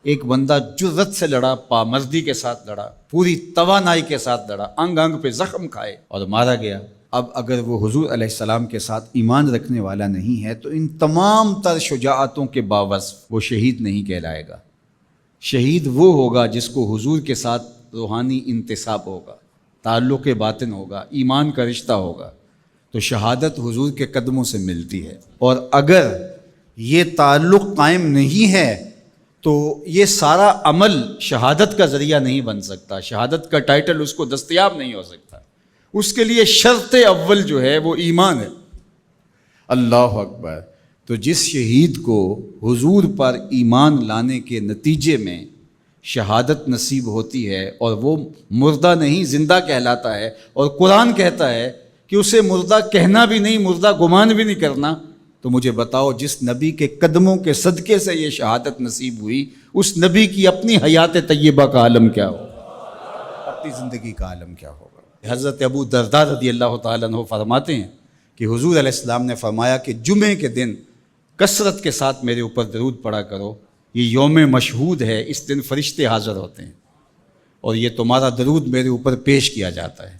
ایک بندہ جرت سے لڑا، پامردی کے ساتھ لڑا، پوری توانائی کے ساتھ لڑا، انگ انگ پہ زخم کھائے اور مارا گیا۔ اب اگر وہ حضور علیہ السلام کے ساتھ ایمان رکھنے والا نہیں ہے تو ان تمام تر شجاعتوں کے باوجود وہ شہید نہیں کہلائے گا۔ شہید وہ ہوگا جس کو حضور کے ساتھ روحانی انتساب ہوگا، تعلق باطن ہوگا، ایمان کا رشتہ ہوگا، تو شہادت حضور کے قدموں سے ملتی ہے۔ اور اگر یہ تعلق قائم نہیں ہے تو یہ سارا عمل شہادت کا ذریعہ نہیں بن سکتا، شہادت کا ٹائٹل اس کو دستیاب نہیں ہو سکتا۔ اس کے لیے شرط اول جو ہے وہ ایمان ہے۔ اللہ اکبر۔ تو جس شہید کو حضور پر ایمان لانے کے نتیجے میں شہادت نصیب ہوتی ہے اور وہ مردہ نہیں زندہ کہلاتا ہے، اور قرآن کہتا ہے کہ اسے مردہ کہنا بھی نہیں، مردہ گمان بھی نہیں کرنا، تو مجھے بتاؤ جس نبی کے قدموں کے صدقے سے یہ شہادت نصیب ہوئی، اس نبی کی اپنی حیات طیبہ کا عالم کیا ہوگا، اپنی زندگی کا عالم کیا ہوگا۔ حضرت ابو درداء رضی اللہ تعالیٰ عنہ فرماتے ہیں کہ حضور علیہ السلام نے فرمایا کہ جمعے کے دن کثرت کے ساتھ میرے اوپر درود پڑھا کرو، یہ یوم مشہود ہے، اس دن فرشتے حاضر ہوتے ہیں اور یہ تمہارا درود میرے اوپر پیش کیا جاتا ہے۔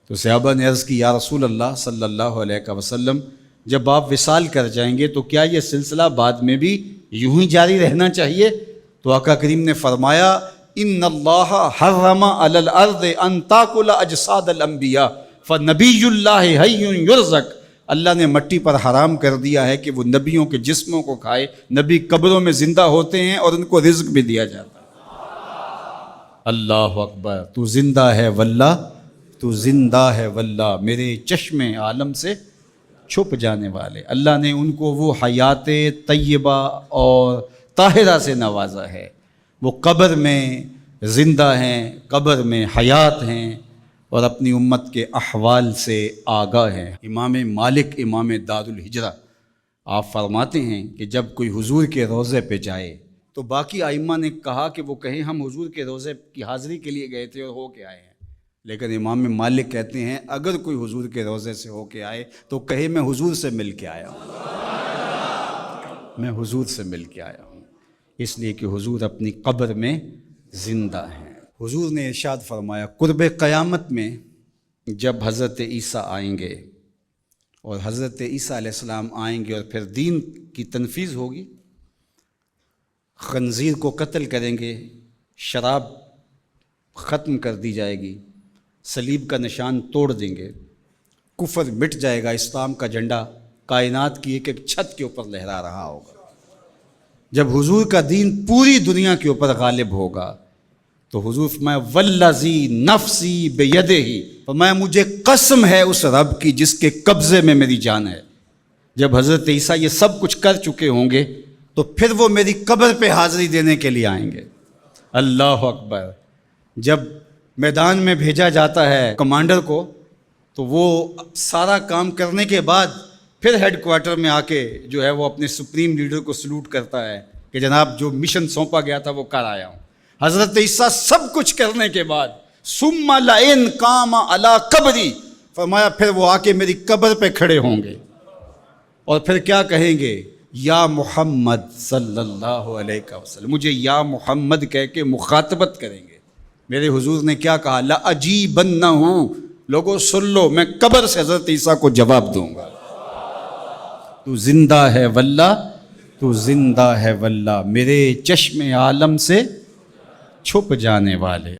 تو صحابہ نے عرض کی، یا رسول اللہ صلی اللہ علیہ وسلم، جب آپ وصال کر جائیں گے تو کیا یہ سلسلہ بعد میں بھی یوں ہی جاری رہنا چاہیے؟ تو آقا کریم نے فرمایا، ان اللہ حرم علی الارض ان تاکل اجساد الانبیاء فنبی اللہ حی یرزق۔ اللہ نے مٹی پر حرام کر دیا ہے کہ وہ نبیوں کے جسموں کو کھائے، نبی قبروں میں زندہ ہوتے ہیں اور ان کو رزق بھی دیا جاتا ہے۔ اللہ اکبر۔ تو زندہ ہے واللہ، تو زندہ ہے واللہ، میرے چشم عالم سے چھپ جانے والے۔ اللہ نے ان کو وہ حیات طیبہ اور طاہرہ سے نوازا ہے، وہ قبر میں زندہ ہیں، قبر میں حیات ہیں اور اپنی امت کے احوال سے آگاہ ہیں۔ امام مالک امام دار الہجرہ آپ فرماتے ہیں کہ جب کوئی حضور کے روضے پہ جائے تو باقی ائمہ نے کہا کہ وہ کہیں ہم حضور کے روضے کی حاضری کے لیے گئے تھے اور ہو کے آئے ہیں، لیکن امام مالک کہتے ہیں اگر کوئی حضور کے روضے سے ہو کے آئے تو کہے میں حضور سے مل کے آیا ہوں، میں حضور سے مل کے آیا ہوں، اس لیے کہ حضور اپنی قبر میں زندہ ہیں۔ حضور نے ارشاد فرمایا، قرب قیامت میں جب حضرت عیسیٰ آئیں گے اور حضرت عیسیٰ علیہ السلام آئیں گے اور پھر دین کی تنفیذ ہوگی، خنزیر کو قتل کریں گے، شراب ختم کر دی جائے گی، صلیب کا نشان توڑ دیں گے، کفر مٹ جائے گا، اسلام کا جھنڈا کائنات کی ایک ایک چھت کے اوپر لہرا رہا ہوگا۔ جب حضور کا دین پوری دنیا کے اوپر غالب ہوگا تو حضور فرمایا، والذی نفسی بیدہ، فرمایا مجھے قسم ہے اس رب کی جس کے قبضے میں میری جان ہے۔ جب حضرت عیسیٰ یہ سب کچھ کر چکے ہوں گے تو پھر وہ میری قبر پہ حاضری دینے کے لیے آئیں گے۔ اللہ اکبر۔ جب میدان میں بھیجا جاتا ہے کمانڈر کو تو وہ سارا کام کرنے کے بعد پھر ہیڈ کوارٹر میں آ کے جو ہے وہ اپنے سپریم لیڈر کو سلوٹ کرتا ہے کہ جناب جو مشن سونپا گیا تھا وہ کر آیا ہوں۔ حضرت عیسیٰ سب کچھ کرنے کے بعد ثم لئن قام علی قبری، فرمایا پھر وہ آ کے میری قبر پہ کھڑے ہوں گے اور پھر کیا کہیں گے، یا محمد صلی اللہ علیہ وسلم، مجھے یا محمد کہہ کے مخاطبت کریں گے۔ میرے حضور نے کیا کہا، لَأَجِیبَنَّهُ، لوگوں سن لو، میں قبر سے حضرت عیسیٰ کو جواب دوں گا، تو زندہ ہے واللہ، تو زندہ ہے واللہ، میرے چشم عالم سے چھپ جانے والے۔